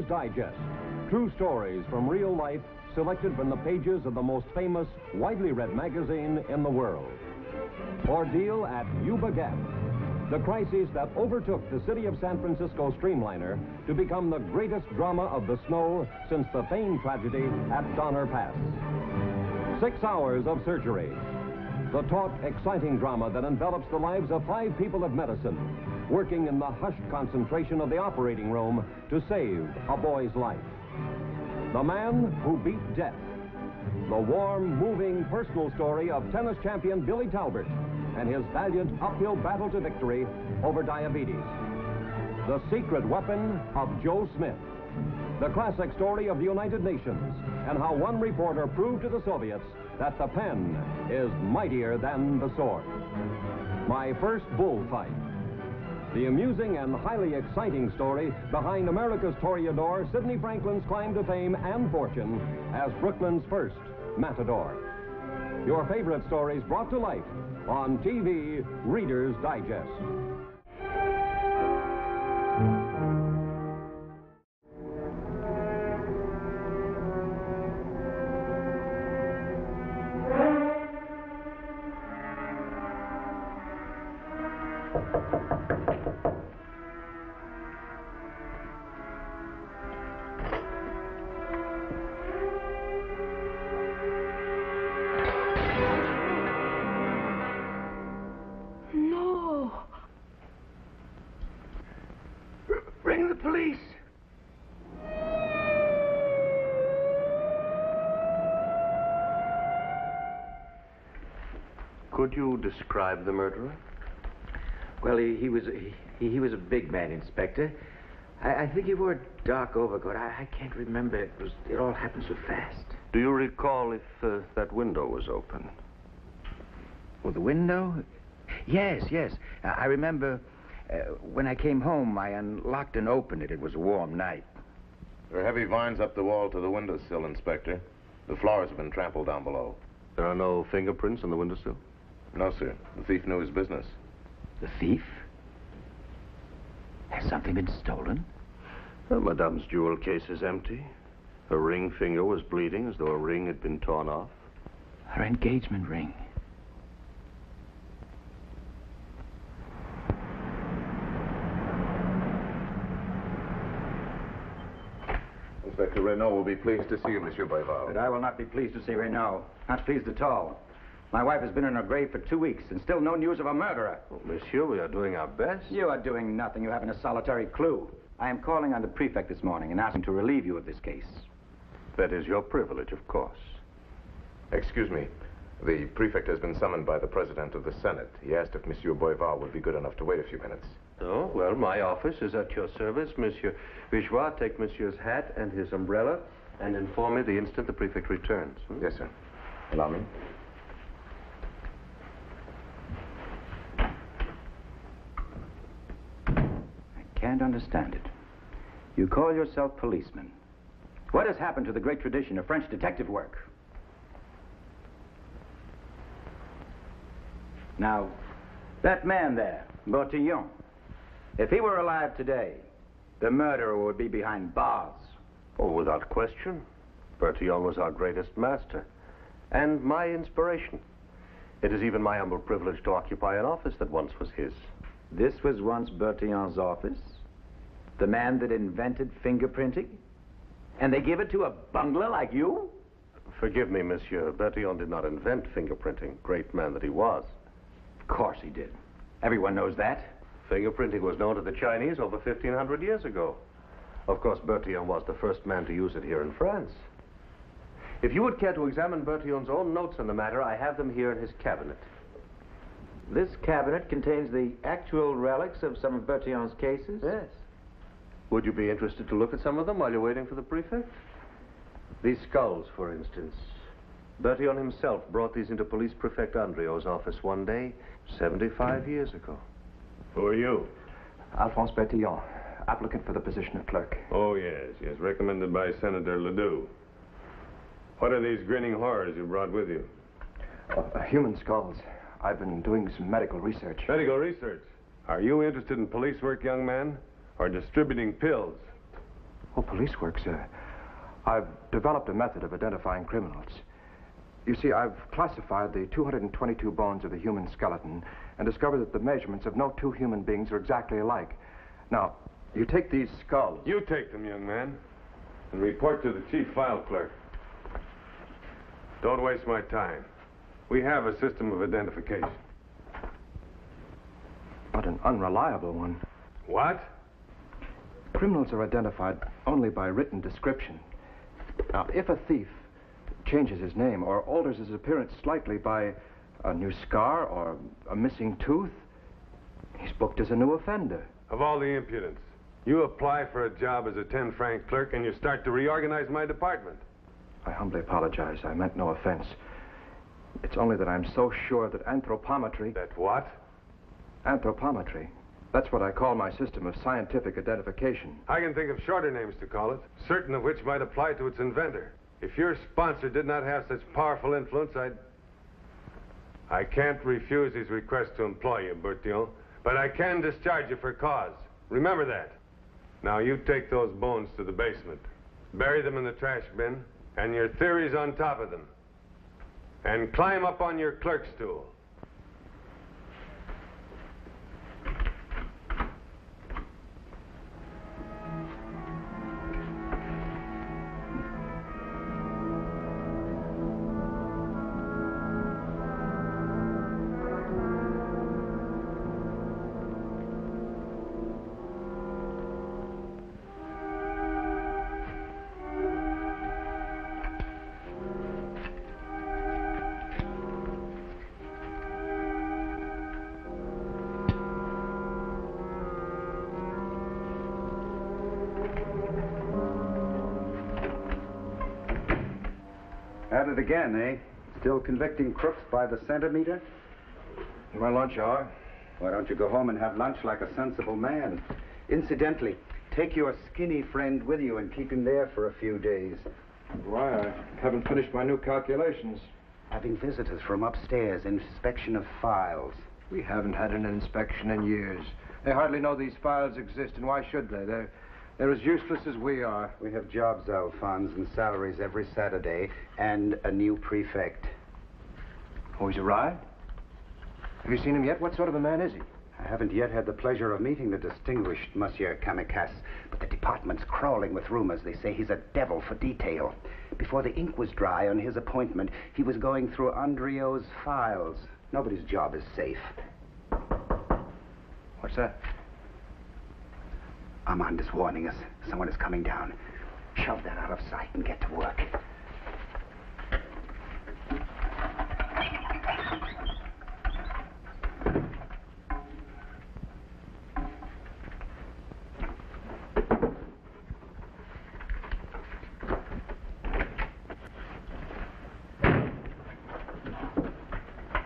Reader's Digest. True stories from real life selected from the pages of the most famous, widely read magazine in the world. Ordeal at Yuba Gap. The crisis that overtook the city of San Francisco streamliner to become the greatest drama of the snow since the famed tragedy at Donner Pass. 6 hours of surgery. The taut, exciting drama that envelops the lives of 5 people of medicine, working in the hushed concentration of the operating room to save a boy's life. The man who beat death. The warm, moving, personal story of tennis champion Billy Talbert and his valiant uphill battle to victory over diabetes. The secret weapon of Joe Smith. The classic story of the United Nations and how one reporter proved to the Soviets that the pen is mightier than the sword. My First Bullfight. The amusing and highly exciting story behind America's Toreador, Sidney Franklin's climb to fame and fortune as Brooklyn's first matador. Your favorite stories brought to life on TV Reader's Digest. Ring the police. Could you describe the murderer? Well, he was a big man, Inspector. I think he wore a dark overcoat. I can't remember. It all happened so fast. Do you recall if that window was open? Oh, the window? Yes. I remember when I came home, I unlocked and opened it. It was a warm night. There are heavy vines up the wall to the windowsill, Inspector. The flowers have been trampled down below. There are no fingerprints on the windowsill? No, sir. The thief knew his business. The thief? Has something been stolen? Madame's jewel case is empty. Her ring finger was bleeding as though a ring had been torn off. Her engagement ring. Inspector Renault will be pleased to see you, Monsieur Boyval. But I will not be pleased to see Renault. Not pleased at all. My wife has been in her grave for 2 weeks and still no news of a murderer. Oh, monsieur, we are doing our best. You are doing nothing. You haven't a solitary clue. I am calling on the prefect this morning and asking to relieve you of this case. That is your privilege, of course. Excuse me. The prefect has been summoned by the president of the Senate. He asked if Monsieur Boyval would be good enough to wait a few minutes. Oh, well, my office is at your service, Monsieur Vigeois. Take Monsieur's hat and his umbrella and inform me the instant the prefect returns. Yes, sir. Allow me. Can't understand it. You call yourself policemen. What has happened to the great tradition of French detective work? Now, that man there, Bertillon, if he were alive today, the murderer would be behind bars. Oh, without question. Bertillon was our greatest master and my inspiration. It is even my humble privilege to occupy an office that once was his. This was once Bertillon's office? The man that invented fingerprinting? And they give it to a bungler like you? Forgive me, monsieur. Bertillon did not invent fingerprinting, great man that he was. Of course he did. Everyone knows that. Fingerprinting was known to the Chinese over 1,500 years ago. Of course, Bertillon was the first man to use it here in France. If you would care to examine Bertillon's own notes on the matter, I have them here in his cabinet. This cabinet contains the actual relics of some of Bertillon's cases? Yes. Would you be interested to look at some of them while you're waiting for the prefect? These skulls, for instance. Bertillon himself brought these into Police Prefect Andriot's office one day, 75 years ago. Who are you? Alphonse Bertillon, applicant for the position of clerk. Oh, yes, recommended by Senator Ledoux. What are these grinning horrors you brought with you? Human skulls. I've been doing some medical research. Medical research? Are you interested in police work, young man? Or distributing pills? Oh, police work, sir. I've developed a method of identifying criminals. You see, I've classified the 222 bones of the human skeleton and discovered that the measurements of no two human beings are exactly alike. Now, you take these skulls. You take them, young man, and report to the chief file clerk. Don't waste my time. We have a system of identification. But an unreliable one. What? Criminals are identified only by written description. Now, if a thief changes his name or alters his appearance slightly by a new scar or a missing tooth, he's booked as a new offender. Of all the impudence. You apply for a job as a 10-franc clerk and you start to reorganize my department. I humbly apologize. I meant no offense. It's only that I'm so sure that anthropometry... That what? Anthropometry. That's what I call my system of scientific identification. I can think of shorter names to call it, certain of which might apply to its inventor. If your sponsor did not have such powerful influence, I can't refuse his request to employ you, Bertillon, but I can discharge you for cause. Remember that. Now, you take those bones to the basement, bury them in the trash bin, and your theories on top of them, and climb up on your clerk stool. At it again, eh? Still convicting crooks by the centimeter? My lunch hour. Why don't you go home and have lunch like a sensible man? Incidentally, take your skinny friend with you and keep him there for a few days. Why, I haven't finished my new calculations. Having visitors from upstairs, inspection of files. We haven't had an inspection in years. They hardly know these files exist, and why should they? They're as useless as we are. We have jobs, Alphonse, and salaries every Saturday, and a new prefect. Oh, he's arrived? Have you seen him yet? What sort of a man is he? I haven't yet had the pleasure of meeting the distinguished Monsieur Kamikaze, but the department's crawling with rumors. They say he's a devil for detail. Before the ink was dry on his appointment, he was going through Andrio's files. Nobody's job is safe. What's that? Armand is warning us. Someone is coming down. Shove that out of sight and get to work.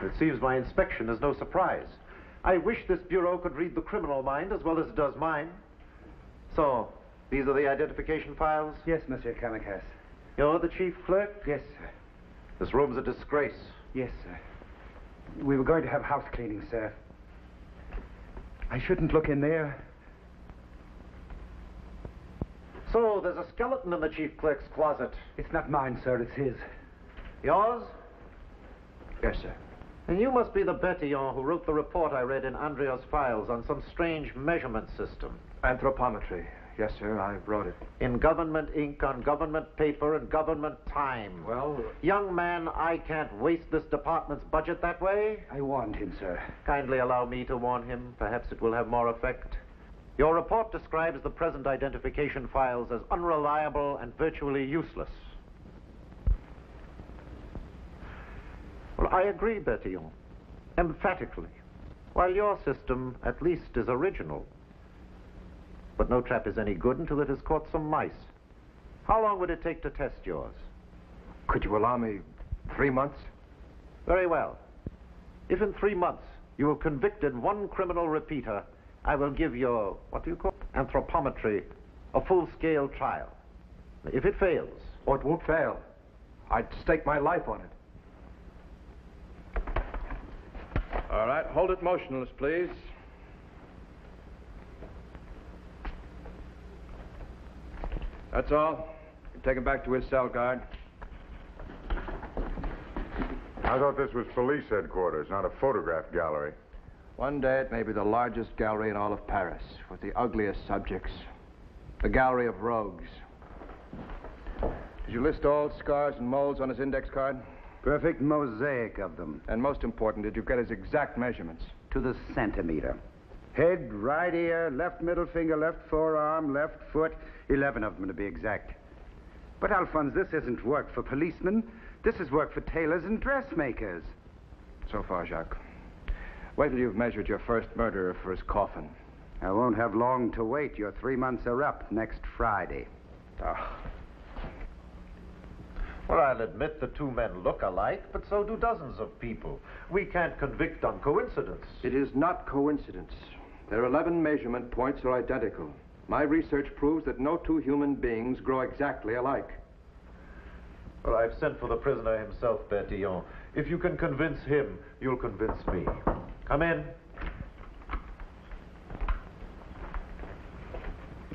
It seems my inspection is no surprise. I wish this bureau could read the criminal mind as well as it does mine. So, these are the identification files? Yes, Monsieur Kamikaze. You're the chief clerk? Yes, sir. This room's a disgrace. Yes, sir. We were going to have house cleaning, sir. I shouldn't look in there. So, there's a skeleton in the chief clerk's closet. It's not mine, sir. It's his. Yours? Yes, sir. And you must be the Bertillon who wrote the report I read in Andrio's files on some strange measurement system. Anthropometry. Yes, sir, I wrote it. In government ink, on government paper, and government time. Well... Young man, I can't waste this department's budget that way. I warned him, sir. Kindly allow me to warn him. Perhaps it will have more effect. Your report describes the present identification files as unreliable and virtually useless. Well, I agree, Bertillon, emphatically. While your system, at least, is original. But no trap is any good until it has caught some mice. How long would it take to test yours? Could you allow me 3 months? Very well. If in 3 months you have convicted one criminal repeater, I will give your, what do you call it? Anthropometry, a full-scale trial. If it fails... Oh, it won't fail. I'd stake my life on it. All right, hold it motionless, please. That's all. Take him back to his cell, guard. I thought this was police headquarters, not a photograph gallery. One day it may be the largest gallery in all of Paris, with the ugliest subjects. The gallery of rogues. Did you list all scars and moles on his index card? Perfect mosaic of them. And most important, did you get his exact measurements? To the centimeter. Head, right ear, left middle finger, left forearm, left foot. 11 of them to be exact. But Alphonse, this isn't work for policemen. This is work for tailors and dressmakers. So far, Jacques. Wait till you've measured your first murderer for his coffin. I won't have long to wait. Your 3 months are up next Friday. Ah. Well, I'll admit the two men look alike, but so do dozens of people. We can't convict on coincidence. It is not coincidence. Their 11 measurement points are identical. My research proves that no two human beings grow exactly alike. Well, I've sent for the prisoner himself, Bertillon. If you can convince him, you'll convince me. Come in.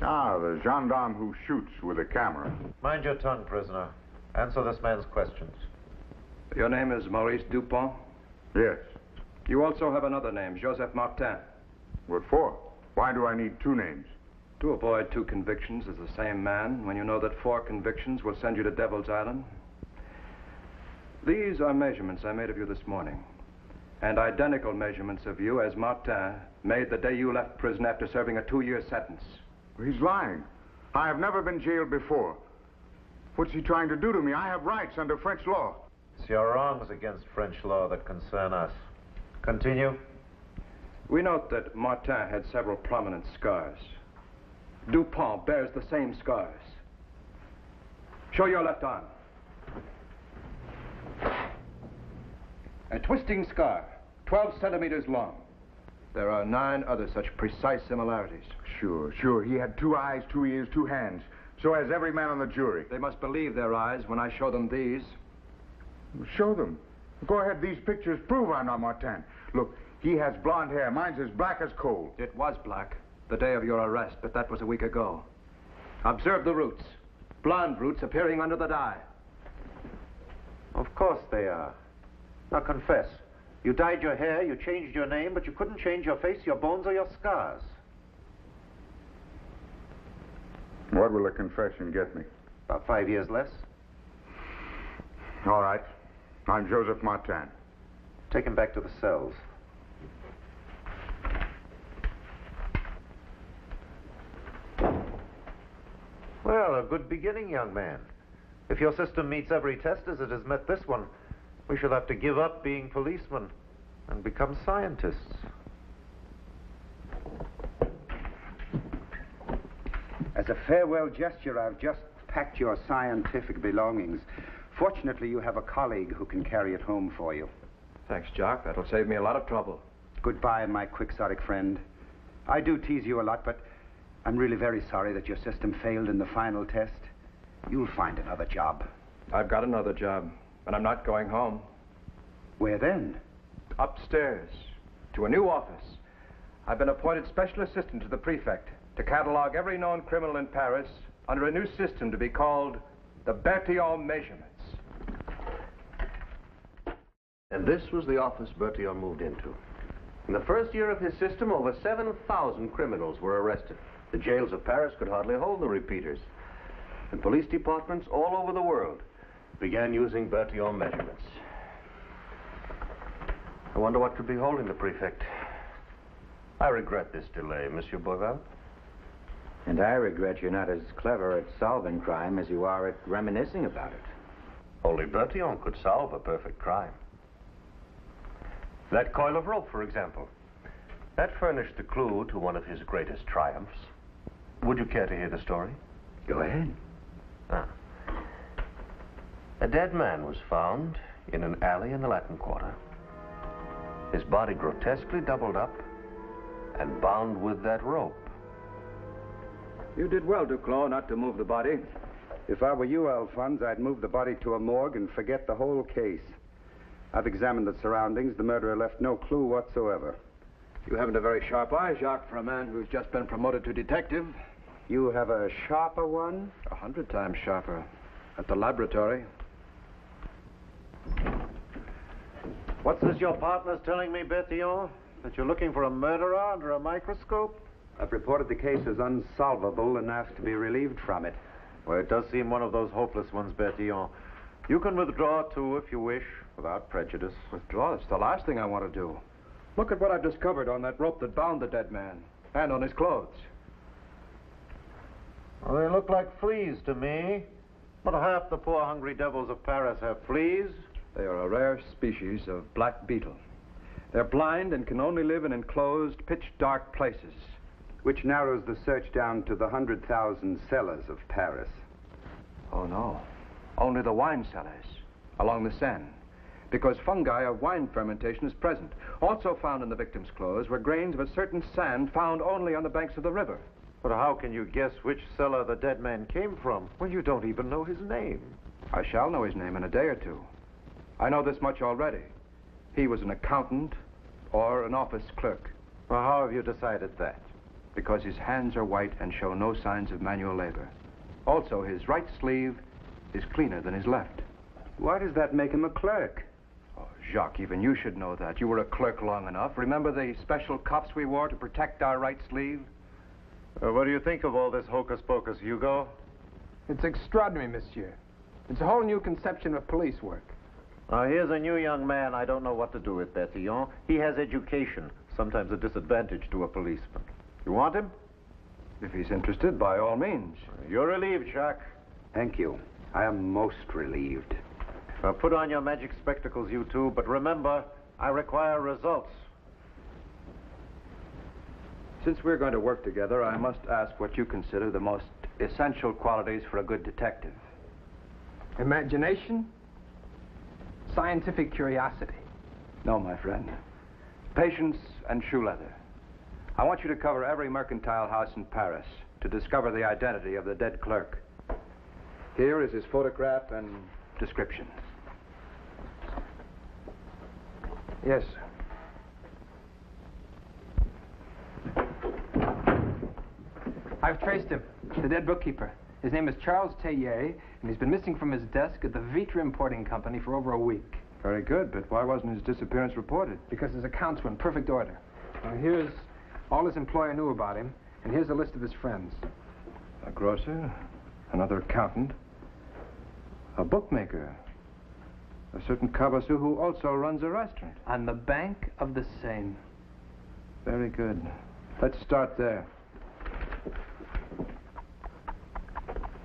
Ah, the gendarme who shoots with a camera. Mind your tongue, prisoner. Answer this man's questions. Your name is Maurice Dupont? Yes. You also have another name, Joseph Martin. What for? Why do I need two names? To avoid two convictions as the same man when you know that 4 convictions will send you to Devil's Island. These are measurements I made of you this morning. And identical measurements of you as Martin made the day you left prison after serving a 2-year sentence. He's lying. I have never been jailed before. What's he trying to do to me? I have rights under French law. It's your wrongs against French law that concern us. Continue. We note that Martin had several prominent scars. Dupont bears the same scars. Show your left arm. A twisting scar, 12 centimeters long. There are 9 other such precise similarities. Sure. He had 2 eyes, 2 ears, 2 hands. So has every man on the jury. They must believe their eyes when I show them these. Show them. Go ahead. These pictures prove I'm not Martin. Look, he has blonde hair. Mine's as black as coal. It was black the day of your arrest, but that was a week ago. Observe the roots. Blonde roots appearing under the dye. Of course they are. Now confess. You dyed your hair, you changed your name, but you couldn't change your face, your bones, or your scars. What will a confession get me? About 5 years less. All right. I'm Joseph Martin. Take him back to the cells. Well, a good beginning, young man. If your system meets every test as it has met this one, we shall have to give up being policemen and become scientists. As a farewell gesture, I've just packed your scientific belongings. Fortunately, you have a colleague who can carry it home for you. Thanks, Jock. That'll save me a lot of trouble. Goodbye, my quixotic friend. I do tease you a lot, but I'm really very sorry that your system failed in the final test. You'll find another job. I've got another job, and I'm not going home. Where then? Upstairs, to a new office. I've been appointed special assistant to the prefect to catalog every known criminal in Paris under a new system to be called the Bertillon measurements. And this was the office Bertillon moved into. In the first year of his system, over 7,000 criminals were arrested. The jails of Paris could hardly hold the repeaters. And police departments all over the world began using Bertillon measurements. I wonder what could be holding the prefect. I regret this delay, Monsieur Boival. And I regret you're not as clever at solving crime as you are at reminiscing about it. Only Bertillon could solve a perfect crime. That coil of rope, for example. That furnished the clue to one of his greatest triumphs. Would you care to hear the story? Go ahead. A dead man was found in an alley in the Latin Quarter. His body grotesquely doubled up and bound with that rope. You did well, Duclos, not to move the body. If I were you, Alphonse, I'd move the body to a morgue and forget the whole case. I've examined the surroundings. The murderer left no clue whatsoever. You haven't a very sharp eye, Jacques, for a man who's just been promoted to detective. You have a sharper one? 100 times sharper. At the laboratory. What's this your partner's telling me, Bertillon? That you're looking for a murderer under a microscope? I've reported the case as unsolvable and asked to be relieved from it. Well, it does seem one of those hopeless ones, Bertillon. You can withdraw, too, if you wish, without prejudice. Withdraw? It's the last thing I want to do. Look at what I've discovered on that rope that bound the dead man. And on his clothes. Well, they look like fleas to me. But half the poor hungry devils of Paris have fleas. They are a rare species of black beetle. They're blind and can only live in enclosed, pitch-dark places. Which narrows the search down to the 100,000 cellars of Paris. Oh, no. Only the wine cellars, along the Seine. Because fungi of wine fermentation is present. Also found in the victim's clothes were grains of a certain sand found only on the banks of the river. But how can you guess which cellar the dead man came from when you don't even know his name? I shall know his name in a day or two. I know this much already. He was an accountant or an office clerk. Well, how have you decided that? Because his hands are white and show no signs of manual labor. Also, his right sleeve is cleaner than his left. Why does that make him a clerk? Oh, Jacques, even you should know that. You were a clerk long enough. Remember the special cuffs we wore to protect our right sleeve? What do you think of all this hocus-pocus, Hugo? It's extraordinary, monsieur. It's a whole new conception of police work. Now, here's a new young man I don't know what to do with, Bertillon. He has education, sometimes a disadvantage to a policeman. You want him? If he's interested, by all means. You're relieved, Jacques. Thank you. I am most relieved. Put on your magic spectacles, you two, but remember, I require results. Since we're going to work together, I must ask what you consider the most essential qualities for a good detective. Imagination, scientific curiosity. No, my friend. Patience and shoe leather. I want you to cover every mercantile house in Paris to discover the identity of the dead clerk. Here is his photograph and description. Yes. I've traced him, the dead bookkeeper. His name is Charles Tellier, and he's been missing from his desk at the Vitre Importing Company for over a week. Very good, but why wasn't his disappearance reported? Because his accounts were in perfect order. Now, here's all his employer knew about him, and here's a list of his friends. A grocer, another accountant, a bookmaker, a certain Cabassou who also runs a restaurant. On the bank of the Seine. Very good. Let's start there.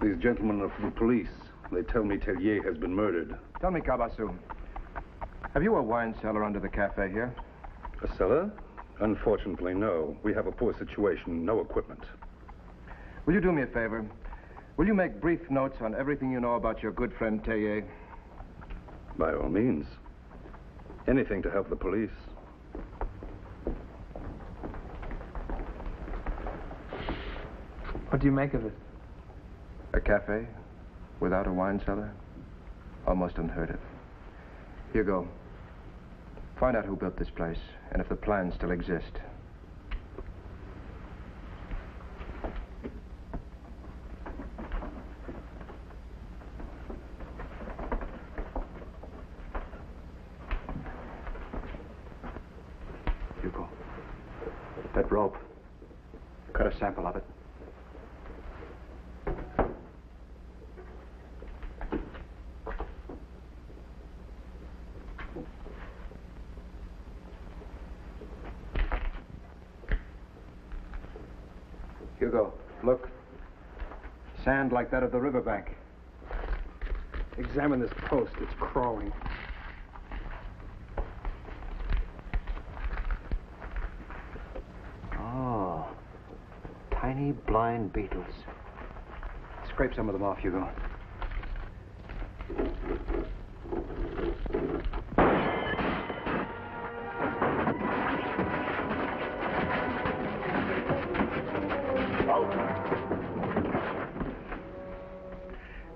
These gentlemen are from the police. They tell me Tellier has been murdered. Tell me, Cabassou, have you a wine cellar under the cafe here? A cellar? Unfortunately, no. We have a poor situation, no equipment. Will you do me a favor? Will you make brief notes on everything you know about your good friend Tellier? By all means. Anything to help the police. What do you make of it? A cafe without a wine cellar? Almost unheard of. Hugo, find out who built this place and if the plans still exist. Hugo, that rope. Cut a sample of it. Hugo, look. Sand like that of the riverbank. Examine this post. It's crawling. Oh. Tiny blind beetles. Scrape some of them off, Hugo.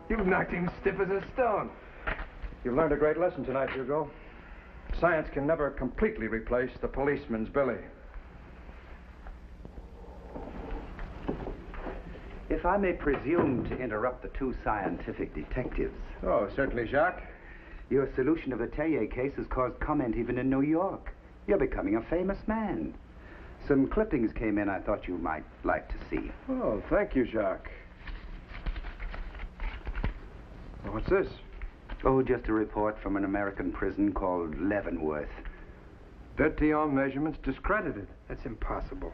You've knocked him stiff as a stone. You've learned a great lesson tonight, Hugo. Science can never completely replace the policeman's Billy. If I may presume to interrupt the two scientific detectives. Oh, certainly, Jacques. Your solution of the Tellier case has caused comment even in New York. You're becoming a famous man. Some clippings came in I thought you might like to see. Oh, thank you, Jacques. What's this? Oh, just a report from an American prison called Leavenworth. Bertillon measurements discredited. That's impossible.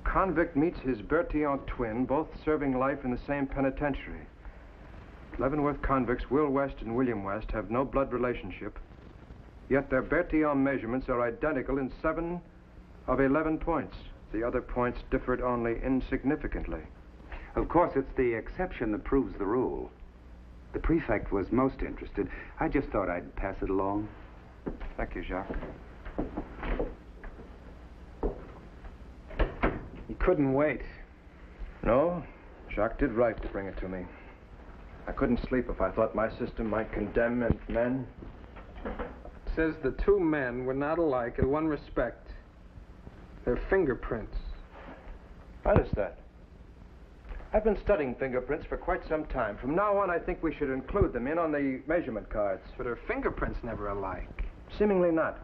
Convict meets his Bertillon twin, both serving life in the same penitentiary. Leavenworth convicts Will West and William West have no blood relationship, yet their Bertillon measurements are identical in 7 of 11 points. The other points differed only insignificantly. Of course, it's the exception that proves the rule. The prefect was most interested. I just thought I'd pass it along. Thank you, Jacques. He couldn't wait. No, Jacques did right to bring it to me. I couldn't sleep if I thought my system might condemn men. Says the two men were not alike in one respect. Their fingerprints. What is that? I've been studying fingerprints for quite some time. From now on, I think we should include them in on the measurement cards. But her fingerprints never alike. Seemingly not.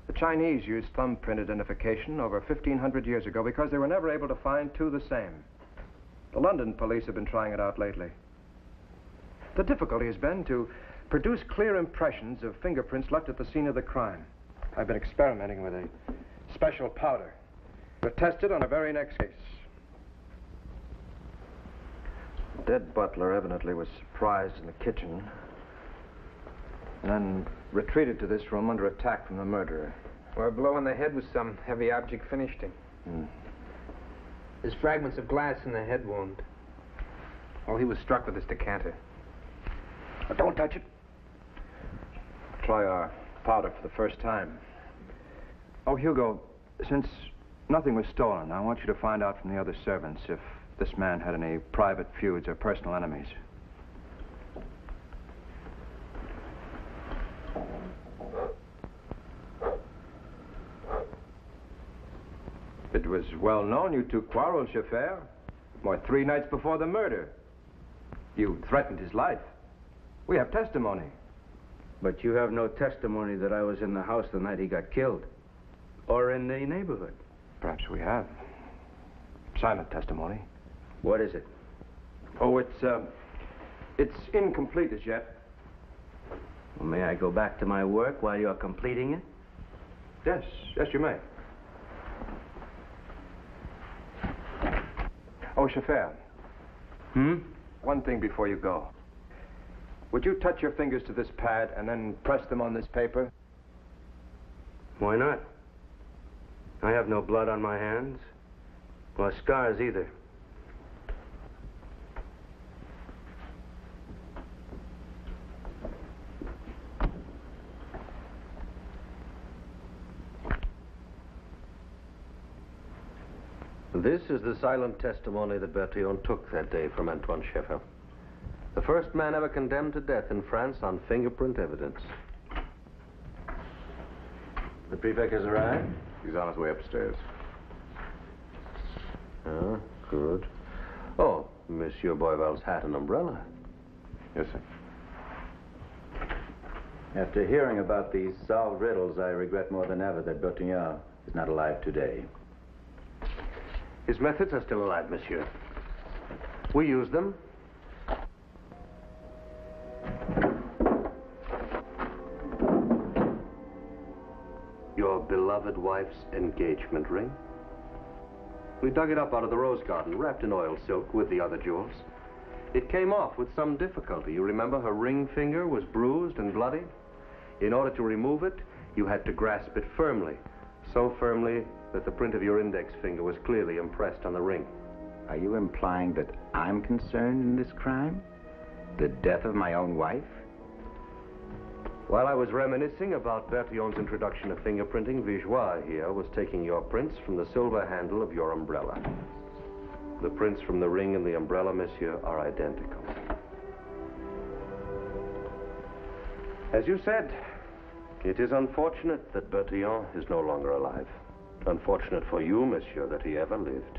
The Chinese used thumbprint identification over 1,500 years ago because they were never able to find two the same. The London police have been trying it out lately. The difficulty has been to produce clear impressions of fingerprints left at the scene of the crime. I've been experimenting with a special powder. We'll test it on our very next case. The dead butler evidently was surprised in the kitchen and then retreated to this room under attack from the murderer. Or a blow in the head with some heavy object finished him. There's fragments of glass in the head wound. Oh, he was struck with this decanter. Oh, don't touch it. Try our powder for the first time. Oh, Hugo, since nothing was stolen, I want you to find out from the other servants if this man had any private feuds or personal enemies. It was well known you two quarreled, Chauffeur. More 3 nights before the murder. You threatened his life. We have testimony. But you have no testimony that I was in the house the night he got killed. Or in the neighborhood. Perhaps we have. Silent testimony. What is it? Oh, it's incomplete as yet. Well, may I go back to my work while you're completing it? Yes, you may. Oh, Chauffeur. One thing before you go. Would you touch your fingers to this pad and then press them on this paper? Why not? I have no blood on my hands. Or scars either. This is the silent testimony that Bertillon took that day from Antoine Scheffer. The first man ever condemned to death in France on fingerprint evidence. The prefect has arrived? He's on his way upstairs. Ah, good. Oh, Monsieur Boival's hat and umbrella. Yes, sir. After hearing about these solved riddles, I regret more than ever that Bertillon is not alive today. His methods are still alive, monsieur. We use them. Your beloved wife's engagement ring. We dug it up out of the rose garden, wrapped in oil silk with the other jewels. It came off with some difficulty. You remember her ring finger was bruised and bloody? In order to remove it, you had to grasp it firmly. So firmly that the print of your index finger was clearly impressed on the ring. Are you implying that I'm concerned in this crime? The death of my own wife? While I was reminiscing about Bertillon's introduction of fingerprinting, Vigeois here was taking your prints from the silver handle of your umbrella. The prints from the ring and the umbrella, monsieur, are identical. As you said, it is unfortunate that Bertillon is no longer alive. Unfortunate for you, monsieur, that he ever lived.